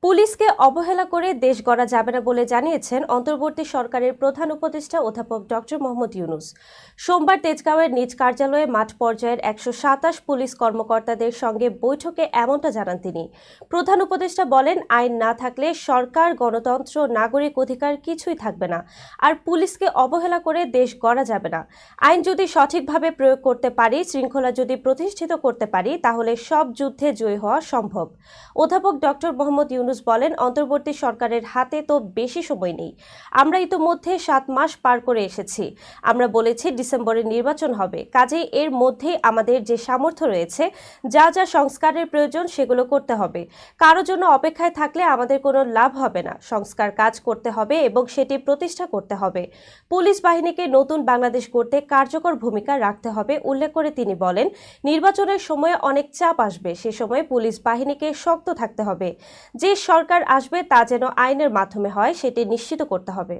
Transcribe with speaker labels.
Speaker 1: পুলিশকে অবহেলা করে দেশ গড়া যাবে না বলে জানিয়েছেন অন্তর্বর্তী সরকারের প্রধান উপদেষ্টা অধ্যাপক ডক্টর মোহাম্মদ ইউনূস। সোমবার তেজগাঁওয়ের নিজ কার্যালয়ে মাঠ পর্যায়ের ১২৭ পুলিশ কর্মকর্তাদের সঙ্গে বৈঠকে এমনটা জানান তিনি। প্রধান উপদেষ্টা বলেন, আইন না থাকলে সরকার, গণতন্ত্র, নাগরিক অধিকার কিছুই থাকবে না। আর পুলিশকে অবহেলা করে দেশ গড়া যাবে না। আইন যদি সঠিকভাবে প্রয়োগ করতে পারি, শৃঙ্খলা যদি প্রতিষ্ঠিত করতে পারি, তাহলে সব যুদ্ধে জয়ী হওয়া সম্ভব। অধ্যাপক ডক্টর মোহাম্মদ ইউনূস বলেন, অন্তর্বর্তী সরকারের হাতে তো বেশি সময় নেই। আমরা ইতোমধ্যে 7 মাস পার করে এসেছি। আমরা বলেছি ডিসেম্বরে নির্বাচন হবে, কাজেই এর মধ্যেই আমাদের যে সামর্থ্য রয়েছে, যা যা সংস্কারের প্রয়োজন সেগুলো করতে হবে। কারো জন্য অপেক্ষায় থাকলে আমাদের কোনো লাভ হবে না। সংস্কার কাজ করতে হবে এবং সেটি প্রতিষ্ঠা করতে হবে। পুলিশ বাহিনীকে নতুন বাংলাদেশ গড়তে কার্যকর ভূমিকা রাখতে হবে উল্লেখ করে তিনি বলেন, নির্বাচনের সময় অনেক চাপ আসবে, সে সময় পুলিশ বাহিনীকে শক্ত থাকতে হবে। যে সরকার আসবে তা যেন আইনের মাধ্যমে হয়, সেটি নিশ্চিত করতে হবে।